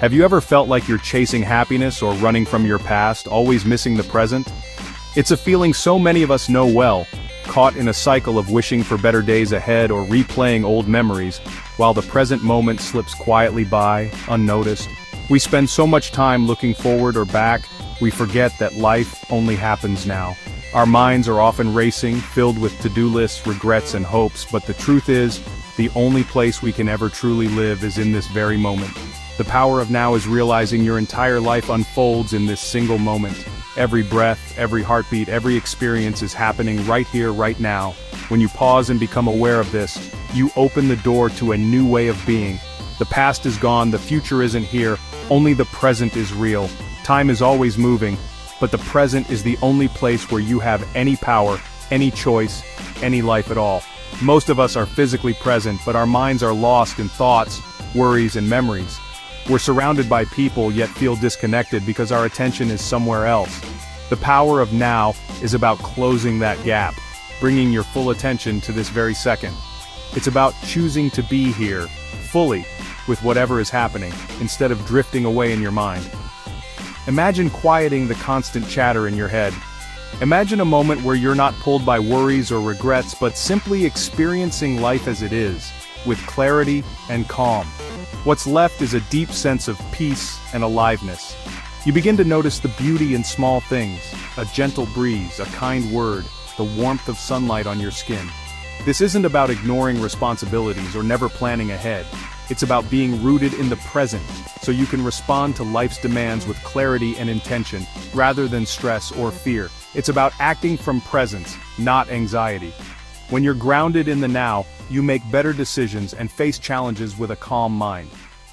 Have you ever felt like you're chasing happiness or running from your past, always missing the present? It's a feeling so many of us know well, caught in a cycle of wishing for better days ahead or replaying old memories, while the present moment slips quietly by, unnoticed. We spend so much time looking forward or back, we forget that life only happens now. Our minds are often racing, filled with to-do lists, regrets and hopes, but the truth is, the only place we can ever truly live is in this very moment. The power of now is realizing your entire life unfolds in this single moment. Every breath, every heartbeat, every experience is happening right here, right now. When you pause and become aware of this, you open the door to a new way of being. The past is gone, the future isn't here, only the present is real. Time is always moving, but the present is the only place where you have any power, any choice, any life at all. Most of us are physically present, but our minds are lost in thoughts, worries, and memories. We're surrounded by people yet feel disconnected because our attention is somewhere else. The power of now is about closing that gap, bringing your full attention to this very second. It's about choosing to be here, fully, with whatever is happening, instead of drifting away in your mind. Imagine quieting the constant chatter in your head. Imagine a moment where you're not pulled by worries or regrets, but simply experiencing life as it is, with clarity and calm. What's left is a deep sense of peace and aliveness. You begin to notice the beauty in small things, a gentle breeze, a kind word, the warmth of sunlight on your skin. This isn't about ignoring responsibilities or never planning ahead. It's about being rooted in the present, so you can respond to life's demands with clarity and intention, rather than stress or fear. It's about acting from presence, not anxiety. When you're grounded in the now, you make better decisions and face challenges with a calm mind.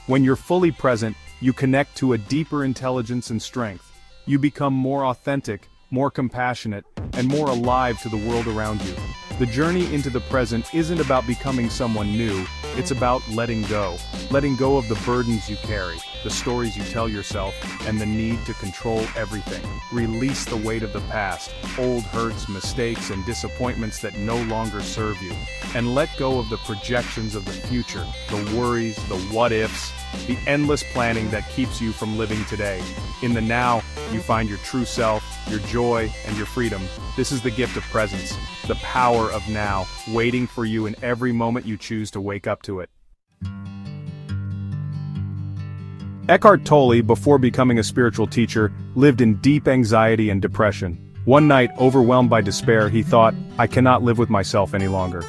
When you're fully present, you connect to a deeper intelligence and strength. You become more authentic, more compassionate, and more alive to the world around you. The journey into the present isn't about becoming someone new, it's about letting go. Letting go of the burdens you carry, the stories you tell yourself, and the need to control everything. Release the weight of the past, old hurts, mistakes, and disappointments that no longer serve you. And let go of the projections of the future, the worries, the what-ifs, the endless planning that keeps you from living today. In the now, you find your true self, your joy, and your freedom. This is the gift of presence, the power of now, waiting for you in every moment you choose to wake up to it. Eckhart Tolle, before becoming a spiritual teacher, lived in deep anxiety and depression. One night, overwhelmed by despair, he thought, "I cannot live with myself any longer."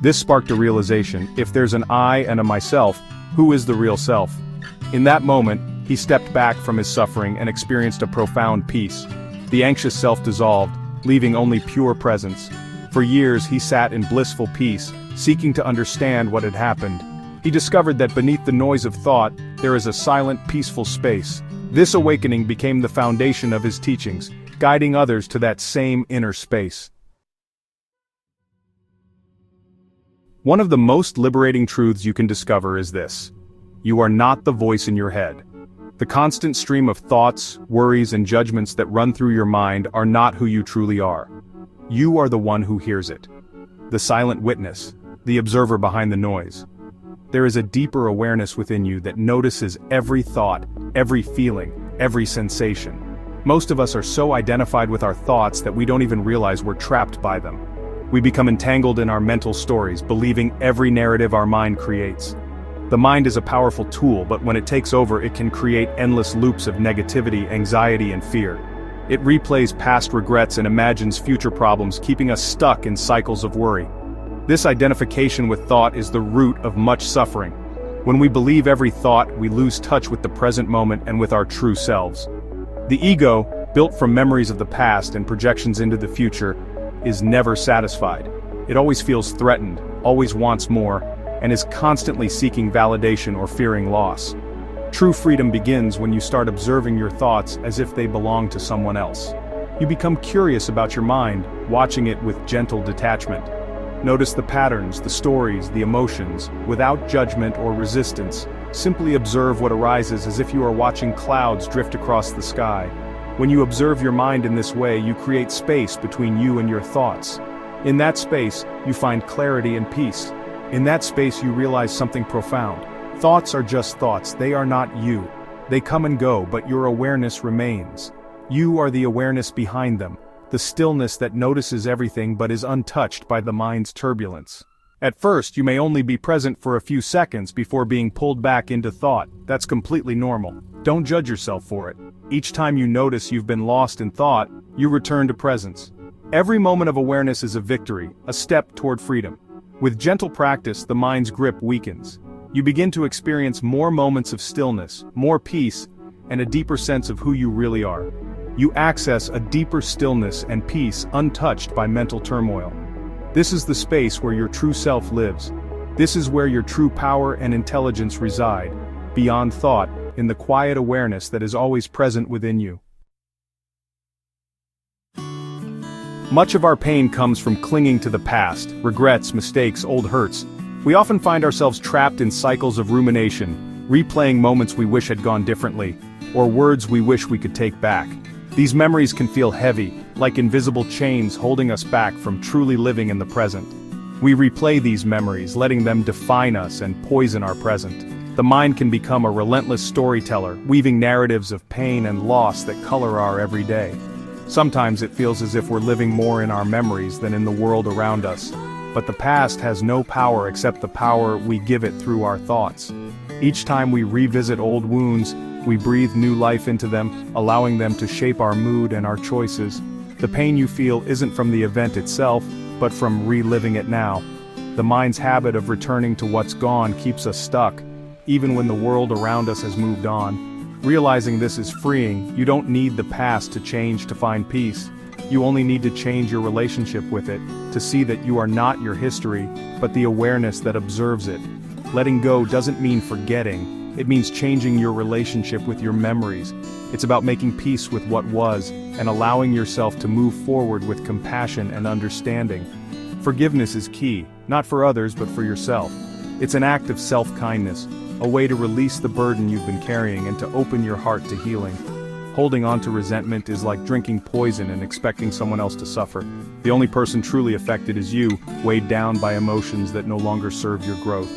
This sparked a realization: if there's an I and a myself, who is the real self? In that moment, he stepped back from his suffering and experienced a profound peace. The anxious self dissolved, leaving only pure presence. For years he sat in blissful peace, seeking to understand what had happened. He discovered that beneath the noise of thought, there is a silent, peaceful space. This awakening became the foundation of his teachings, guiding others to that same inner space. One of the most liberating truths you can discover is this: you are not the voice in your head. The constant stream of thoughts, worries, and judgments that run through your mind are not who you truly are. You are the one who hears it. The silent witness, the observer behind the noise. There is a deeper awareness within you that notices every thought, every feeling, every sensation. Most of us are so identified with our thoughts that we don't even realize we're trapped by them. We become entangled in our mental stories, believing every narrative our mind creates. The mind is a powerful tool, but when it takes over, it can create endless loops of negativity, anxiety, and fear. It replays past regrets and imagines future problems, keeping us stuck in cycles of worry. This identification with thought is the root of much suffering. When we believe every thought, we lose touch with the present moment and with our true selves. The ego, built from memories of the past and projections into the future, is never satisfied. It always feels threatened, always wants more, and is constantly seeking validation or fearing loss. True freedom begins when you start observing your thoughts as if they belong to someone else. You become curious about your mind, watching it with gentle detachment. Notice the patterns, the stories, the emotions, without judgment or resistance. Simply observe what arises as if you are watching clouds drift across the sky. When you observe your mind in this way, you create space between you and your thoughts. In that space, you find clarity and peace. In that space, you realize something profound. Thoughts are just thoughts, they are not you. They come and go, but your awareness remains. You are the awareness behind them, the stillness that notices everything but is untouched by the mind's turbulence. At first, you may only be present for a few seconds before being pulled back into thought. That's completely normal. Don't judge yourself for it. Each time you notice you've been lost in thought, you return to presence. Every moment of awareness is a victory, a step toward freedom. With gentle practice, the mind's grip weakens. You begin to experience more moments of stillness, more peace, and a deeper sense of who you really are. You access a deeper stillness and peace untouched by mental turmoil. This is the space where your true self lives. This is where your true power and intelligence reside, beyond thought, in the quiet awareness that is always present within you. Much of our pain comes from clinging to the past, regrets, mistakes, old hurts. We often find ourselves trapped in cycles of rumination, replaying moments we wish had gone differently, or words we wish we could take back. These memories can feel heavy, like invisible chains holding us back from truly living in the present. We replay these memories, letting them define us and poison our present. The mind can become a relentless storyteller, weaving narratives of pain and loss that color our everyday. Sometimes it feels as if we're living more in our memories than in the world around us. But the past has no power except the power we give it through our thoughts. Each time we revisit old wounds, we breathe new life into them, allowing them to shape our mood and our choices. The pain you feel isn't from the event itself, but from reliving it now. The mind's habit of returning to what's gone keeps us stuck, even when the world around us has moved on. Realizing this is freeing. You don't need the past to change to find peace. You only need to change your relationship with it, to see that you are not your history, but the awareness that observes it. Letting go doesn't mean forgetting. It means changing your relationship with your memories. It's about making peace with what was, and allowing yourself to move forward with compassion and understanding. Forgiveness is key, not for others but for yourself. It's an act of self-kindness, a way to release the burden you've been carrying and to open your heart to healing. Holding on to resentment is like drinking poison and expecting someone else to suffer. The only person truly affected is you, weighed down by emotions that no longer serve your growth.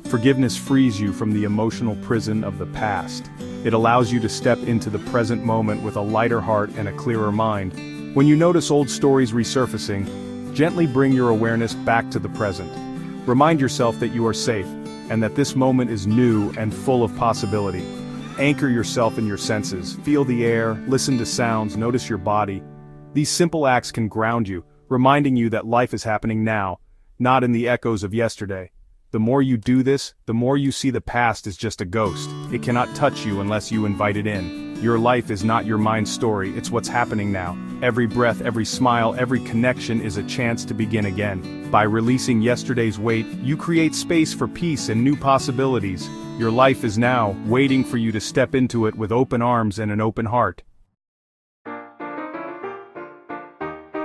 Forgiveness frees you from the emotional prison of the past. It allows you to step into the present moment with a lighter heart and a clearer mind. When you notice old stories resurfacing, gently bring your awareness back to the present. Remind yourself that you are safe, and that this moment is new and full of possibility. Anchor yourself in your senses, feel the air, listen to sounds, notice your body. These simple acts can ground you, reminding you that life is happening now, not in the echoes of yesterday. The more you do this, the more you see the past as just a ghost. It cannot touch you unless you invite it in. Your life is not your mind's story, it's what's happening now. Every breath, every smile, every connection is a chance to begin again. By releasing yesterday's weight, you create space for peace and new possibilities. Your life is now, waiting for you to step into it with open arms and an open heart.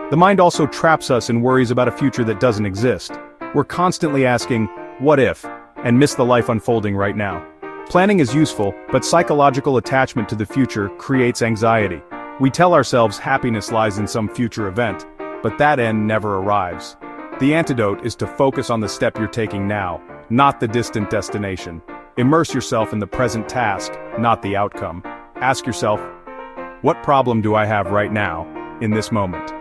The mind also traps us in worries about a future that doesn't exist. We're constantly asking, what if, and miss the life unfolding right now. Planning is useful, but psychological attachment to the future creates anxiety. We tell ourselves happiness lies in some future event, but that end never arrives. The antidote is to focus on the step you're taking now, not the distant destination. Immerse yourself in the present task, not the outcome. Ask yourself, what problem do I have right now, in this moment?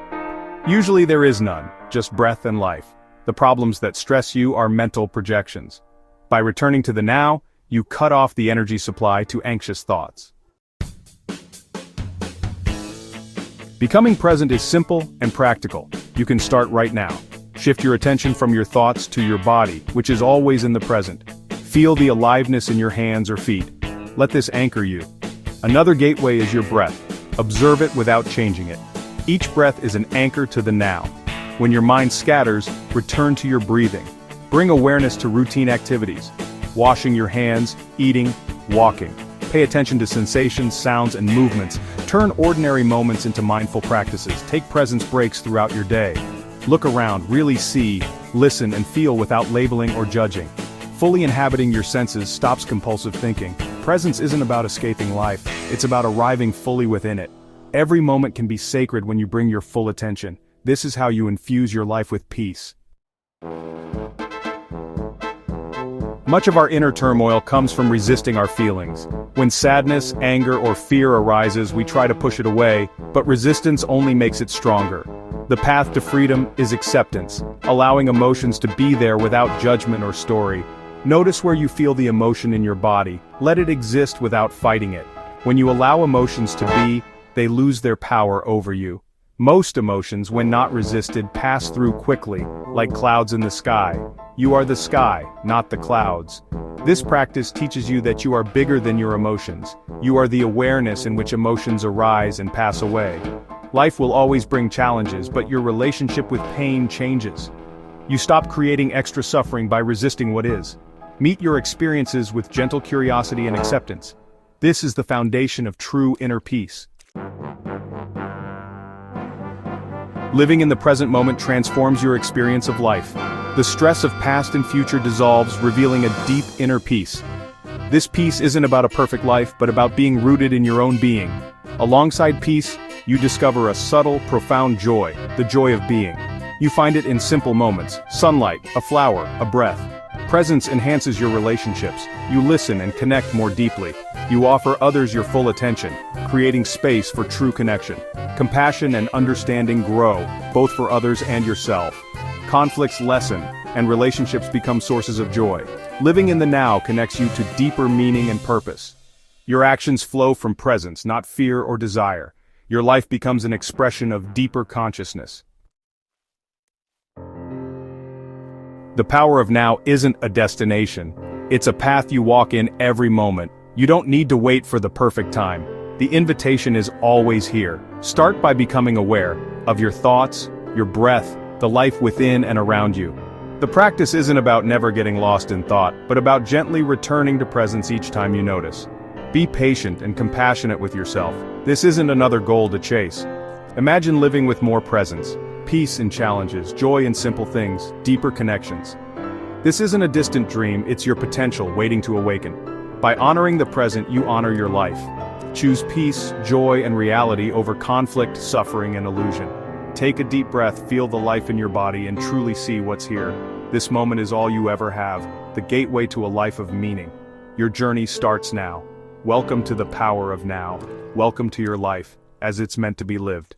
Usually there is none, just breath and life. The problems that stress you are mental projections. By returning to the now, you cut off the energy supply to anxious thoughts. Becoming present is simple and practical. You can start right now. Shift your attention from your thoughts to your body, which is always in the present. Feel the aliveness in your hands or feet. Let this anchor you. Another gateway is your breath. Observe it without changing it. Each breath is an anchor to the now. When your mind scatters, return to your breathing. Bring awareness to routine activities. Washing your hands, eating, walking. Pay attention to sensations, sounds, and movements. Turn ordinary moments into mindful practices. Take presence breaks throughout your day. Look around, really see, listen, and feel without labeling or judging. Fully inhabiting your senses stops compulsive thinking. Presence isn't about escaping life, it's about arriving fully within it. Every moment can be sacred when you bring your full attention. This is how you infuse your life with peace. Much of our inner turmoil comes from resisting our feelings. When sadness, anger, or fear arises, we try to push it away, but resistance only makes it stronger. The path to freedom is acceptance, allowing emotions to be there without judgment or story. Notice where you feel the emotion in your body. Let it exist without fighting it. When you allow emotions to be, they lose their power over you. Most emotions, when not resisted, pass through quickly, like clouds in the sky. You are the sky, not the clouds. This practice teaches you that you are bigger than your emotions. You are the awareness in which emotions arise and pass away. Life will always bring challenges, but your relationship with pain changes. You stop creating extra suffering by resisting what is. Meet your experiences with gentle curiosity and acceptance. This is the foundation of true inner peace. Living in the present moment transforms your experience of life. The stress of past and future dissolves, revealing a deep inner peace. This peace isn't about a perfect life, but about being rooted in your own being. Alongside peace, you discover a subtle, profound joy, the joy of being. You find it in simple moments: sunlight, a flower, a breath. Presence enhances your relationships. You listen and connect more deeply. You offer others your full attention, creating space for true connection. Compassion and understanding grow, both for others and yourself. Conflicts lessen, and relationships become sources of joy. Living in the now connects you to deeper meaning and purpose. Your actions flow from presence, not fear or desire. Your life becomes an expression of deeper consciousness. The power of now isn't a destination. It's a path you walk in every moment. You don't need to wait for the perfect time. The invitation is always here. Start by becoming aware of your thoughts, your breath, the life within and around you. The practice isn't about never getting lost in thought, but about gently returning to presence each time you notice. Be patient and compassionate with yourself. This isn't another goal to chase. Imagine living with more presence, peace in challenges, joy in simple things, deeper connections. This isn't a distant dream, it's your potential waiting to awaken. By honoring the present, you honor your life. Choose peace, joy, and reality over conflict, suffering, and illusion. Take a deep breath, feel the life in your body, and truly see what's here. This moment is all you ever have, the gateway to a life of meaning. Your journey starts now. Welcome to the power of now. Welcome to your life, as it's meant to be lived.